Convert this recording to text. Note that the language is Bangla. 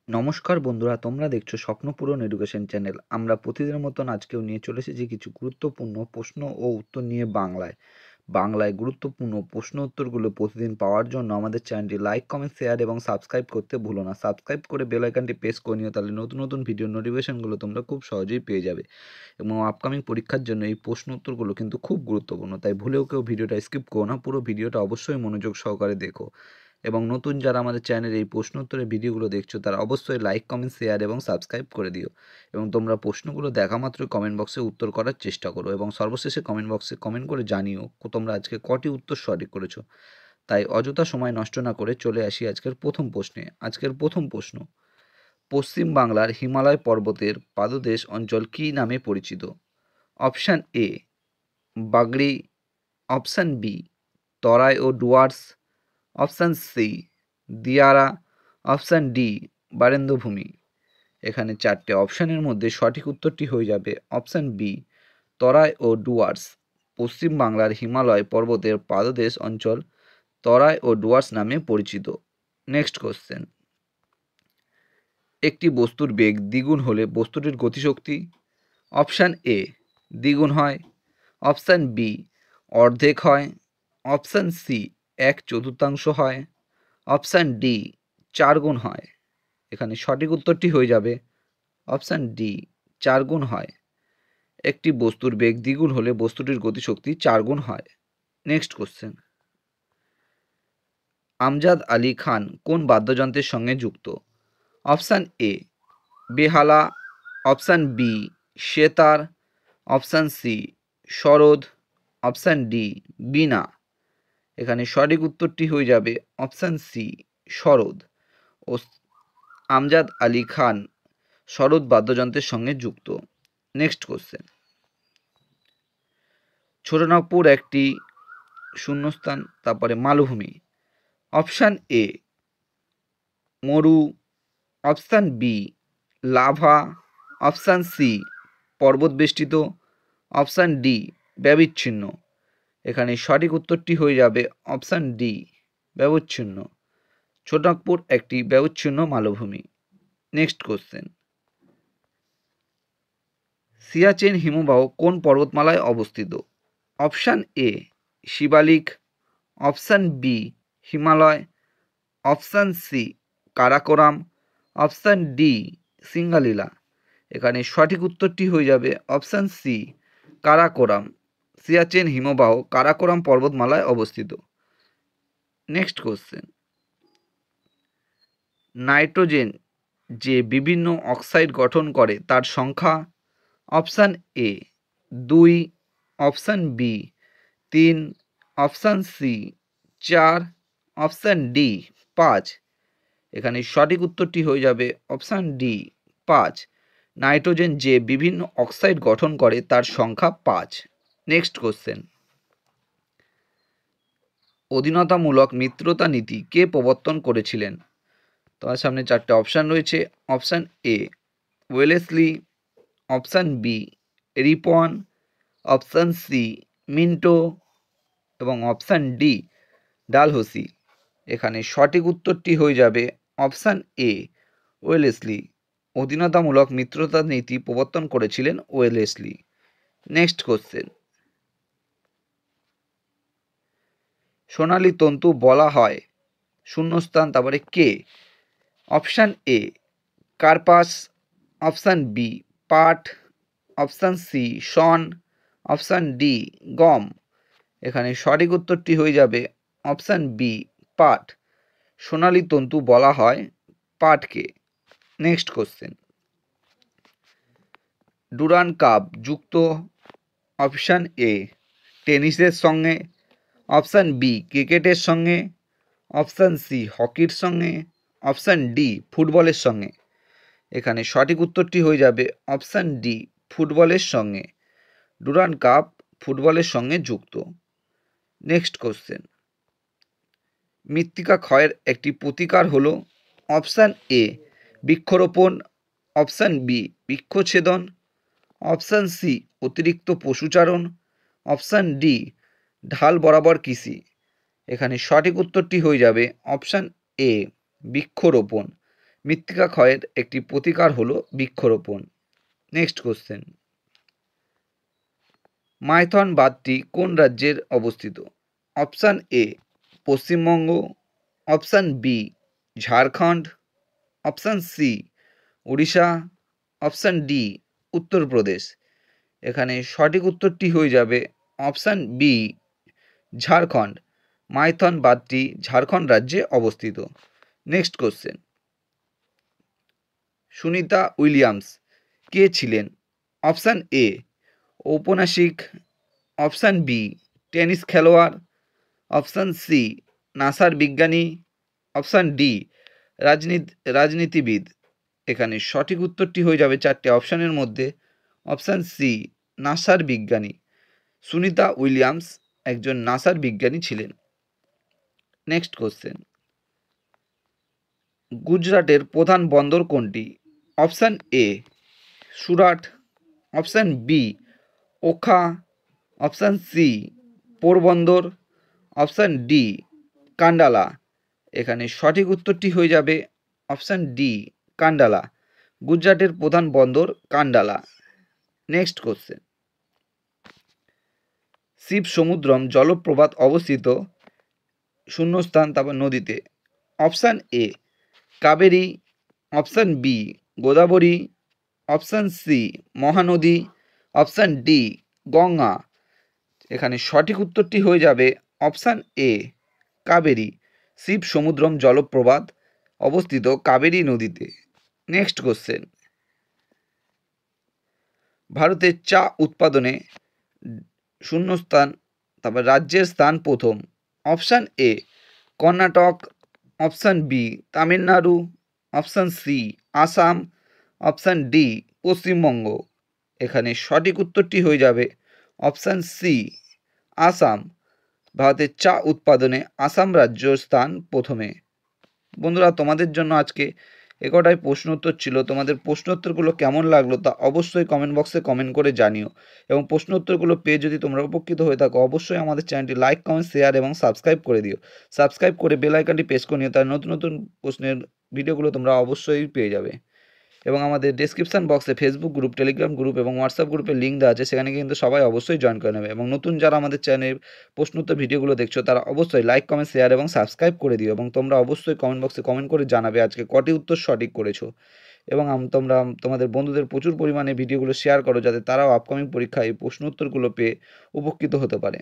নমস্কার বন্ধুরা, তোমরা দেখছো স্বপ্নপূরণ এডুকেশন চ্যানেল। আমরা প্রতিদিনের মতন আজকেও নিয়ে চলে এসেছি কিছু গুরুত্বপূর্ণ প্রশ্ন ও উত্তর নিয়ে বাংলায় গুরুত্বপূর্ণ প্রশ্ন উত্তরগুলো প্রতিদিন পাওয়ার জন্য আমাদের চ্যানেলটি লাইক, কমেন্ট, শেয়ার এবং সাবস্ক্রাইব করতে ভুলো না। সাবস্ক্রাইব করে বেল আইকনটি প্রেস করে নিও, তাহলে নতুন নতুন ভিডিও নোটিফিকেশনগুলো তোমরা খুব সহজেই পেয়ে যাবে। এবং আপকামিং পরীক্ষার জন্য এই প্রশ্ন উত্তরগুলো কিন্তু খুব গুরুত্বপূর্ণ, তাই ভুলেও কেউ ভিডিওটা স্কিপ করো না, পুরো ভিডিওটা অবশ্যই মনোযোগ সহকারে দেখো। এবং নতুন যারা আমাদের চ্যানেলে এই প্রশ্ন উত্তরের ভিডিওগুলো দেখছো তারা অবশ্যই লাইক, কমেন্ট, শেয়ার এবং সাবস্ক্রাইব করে দিও। এবং তোমরা প্রশ্নগুলো দেখা মাত্রই কমেন্ট বক্সে উত্তর করার চেষ্টা করো এবং সর্বশেষে কমেন্ট বক্সে কমেন্ট করে জানিও তোমরা আজকে কটি উত্তর সঠিক করেছো। তাই অযথা সময় নষ্ট না করে চলে আসি আজকের প্রথম প্রশ্নে। আজকের প্রথম প্রশ্ন: পশ্চিম বাংলার হিমালয় পর্বতের পাদদেশ অঞ্চল কী নামে পরিচিত? Option A Bagri, option B Terai ও Dooars, option C Diara, option D Barendrabhumi. এখানে চারটে অপশানের মধ্যে সঠিক উত্তরটি হয়ে যাবে অপশান বি তরাই ও ডুয়ার্স। পশ্চিম বাংলার হিমালয় পর্বতের পাদদেশ অঞ্চল তরাই ও ডুয়ার্স নামে পরিচিত। নেক্সট কোশ্চেন: একটি বস্তুর বেগ দ্বিগুণ হলে বস্তুটির গতিশক্তি? অপশান এ দ্বিগুণ হয়, অপশান বি অর্ধেক হয়, অপশান সি 1/4 হয়, অপশান ডি 4 গুণ হয়। এখানে সঠিক উত্তরটি হয়ে যাবে অপশান ডি 4 গুণ হয়। একটি বস্তুর বেগ দ্বিগুণ হলে বস্তুটির গতিশক্তি 4 গুণ হয়। নেক্সট কোশ্চেন: আমজাদ আলী খান কোন বাদ্যযন্ত্রের সঙ্গে যুক্ত? অপশান এ বেহালা, option B sitar, option C sarod, option D veena. এখানে সঠিক উত্তরটি হয়ে যাবে অপশান সি সরোদ। ও আমজাদ আলী খান সরোদ বাদ্যযন্ত্রের সঙ্গে যুক্ত। নেক্সট কোশ্চেন: ছোটনাগপুর একটি শূন্যস্থান, তারপরে মালভূমি। অপশান এ মরু, option B lava, option C পর্বত বেষ্টিত, অপশান ডি ব্যবিচ্ছিন্ন। এখানে সঠিক উত্তরটি হয়ে যাবে অপশান ডি ব্যবচ্ছিন্ন। ছোটনাগপুর একটি ব্যবচ্ছিন্ন মালভূমি। নেক্সট কোশ্চেন: সিয়াচেন হিমবাহ কোন পর্বতমালায় অবস্থিত? Option A Shivalik, option B Himalaya, option C Karakoram, option D Singalila. এখানে সঠিক উত্তরটি হয়ে যাবে অপশান সি কারাকোরাম। সিয়াচেন হিমবাহ কারাকোরাম পর্বতমালায় অবস্থিত। নেক্সট কোশ্চেন: নাইট্রোজেন যে বিভিন্ন অক্সাইড গঠন করে তার সংখ্যা? Option A 2, option B 3, option C 4, option D 5। এখানে সঠিক উত্তরটি হয়ে যাবে অপশান ডি 5। নাইট্রোজেন যে বিভিন্ন অক্সাইড গঠন করে তার সংখ্যা 5। নেক্সট কোশ্চেন: অধীনতামূলক মিত্রতা নীতি কে প্রবর্তন করেছিলেন? তোমার সামনে চারটে অপশান রয়েছে। Option A Wellesley, option B Ripon, option C Minto এবং অপশান ডি ডালহৌসি। এখানে সঠিক উত্তরটি হয়ে যাবে অপশান এ ওয়েলেসলি। অধীনতামূলক মিত্রতা নীতি প্রবর্তন করেছিলেন ওয়েলেসলি। নেক্সট কোশ্চেন: সোনালী তন্তু বলা হয় শূন্যস্থান, তারপরে কে? অপশান এ কার্পাস, অপশান বি পাট, অপশান সি শন, অপশান ডি গম। এখানে সঠিক উত্তরটি হয়ে যাবে অপশান বি পাট। সোনালী তন্তু বলা হয় পাটকে। নেক্সট কোশ্চেন: ডুরান্ড কাপ যুক্ত অপশান এ টেনিসের সঙ্গে, অপশান বি ক্রিকেটের সঙ্গে, অপশান সি হকির সঙ্গে, অপশান ডি ফুটবলের সঙ্গে। এখানে সঠিক উত্তরটি হয়ে যাবে অপশান ডি ফুটবলের সঙ্গে। ডুরান্ড কাপ ফুটবলের সঙ্গে যুক্ত। নেক্সট কোশ্চেন: মৃত্তিকা ক্ষয়ের একটি প্রতিকার হলো? অপশান এ বৃক্ষরোপণ, অপশান বি বৃক্ষছেদন, অপশান সি অতিরিক্ত পশুচারণ, অপশান ডি ঢাল বরাবর কৃষি। এখানে সঠিক উত্তরটি হয়ে যাবে অপশান এ বৃক্ষরোপণ। মৃত্তিকা ক্ষয়ের একটি প্রতিকার হলো বৃক্ষরোপণ। নেক্সট কোশ্চেন, মাইথন বাঁধটি কোন রাজ্যের অবস্থিত? Option A Paschimbanga, option B Jharkhand, option C Orissa, option D Uttar Pradesh. এখানে সঠিক উত্তরটি হয়ে যাবে অপশান বি ঝাড়খণ্ড। মাইথন বাঁধটি ঝাড়খণ্ড রাজ্যে অবস্থিত। নেক্সট কোশ্চেন, সুনিতা উইলিয়ামস কে ছিলেন? অপশান এ ঔপন্যাসিক, অপশান বি টেনিস খেলোয়াড়, অপশান সি নাসার বিজ্ঞানী, অপশান ডি রাজনীতিবিদ। এখানে সঠিক উত্তরটি হয়ে যাবে চারটে অপশানের মধ্যে অপশান সি নাসার বিজ্ঞানী। সুনিতা উইলিয়ামস একজন নাসার বিজ্ঞানী ছিলেন। নেক্সট কোশ্চেন, গুজরাটের প্রধান বন্দর কোনটি? Option A Surat, option B Okha, option C Porbandar, option D Kandla. এখানে সঠিক উত্তরটি হয়ে যাবে অপশান ডি কান্ডালা। গুজরাটের প্রধান বন্দর কান্ডালা। নেক্সট কোশ্চেন, শিব সমুদ্রম জলপ্রপাত অবস্থিত শূন্যস্থান তারপর নদীতে। Option A Kaveri, option B Godavari, option C Mahanadi, option D Ganga. এখানে সঠিক উত্তরটি হয়ে যাবে অপশান এ কাবেরী। শিব সমুদ্রম জলপ্রপাত অবস্থিত কাবেরী নদীতে। নেক্সট কোশ্চেন, ভারতের চা উৎপাদনে শূন্যস্থান তারপর রাজ্যের স্থান প্রথম। Option A Karnataka, option B Tamil Nadu, option C Assam, option D Paschimbanga. এখানে সঠিক উত্তরটি হয়ে যাবে অপশান সি আসাম। ভারতের চা উৎপাদনে আসাম রাজ্য স্থান প্রথমে। বন্ধুরা, তোমাদের জন্য আজকে কটাই প্রশ্ন উত্তর ছিল। তোমাদের প্রশ্ন উত্তরগুলো কেমন লাগলো তা অবশ্যই কমেন্ট বক্সে কমেন্ট করে জানিও, এবং প্রশ্ন উত্তরগুলো পেয়ে যদি তোমরা উপকৃত হয়ে থাকো অবশ্যই আমাদের চ্যানেলটি লাইক, কমেন্ট, শেয়ার এবং সাবস্ক্রাইব করে দিও। সাবস্ক্রাইব করে বেল আইকনটি প্রেস করে নিও, তার নতুন নতুন প্রশ্নের ভিডিওগুলো তোমরা অবশ্যই পেয়ে যাবে। এবং আমাদের ডেসক্রিপশন বক্সে ফেসবুক গ্রুপ, টেলিগ্রাম গ্রুপ এবং হোয়াটসঅ্যাপ গ্রুপের লিঙ্ক দেওয়া আছে, সেখানে কিন্তু সবাই অবশ্যই জয়েন করে নেবে। এবং নতুন যারা আমাদের চ্যানেলের প্রশ্নোত্তর ভিডিওগুলো দেখছো তারা অবশ্যই লাইক, কমেন্ট, শেয়ার এবং সাবস্ক্রাইব করে দিও। এবং তোমরা অবশ্যই কমেন্ট বক্সে কমেন্ট করে জানাবে আজকে কটি উত্তর সঠিক করেছো। এবং তোমরা তোমাদের বন্ধুদের প্রচুর পরিমাণে ভিডিওগুলো শেয়ার করো, যাতে তারাও আপকামিং পরীক্ষায় এই প্রশ্ন উত্তরগুলো পেয়ে উপকৃত হতে পারে।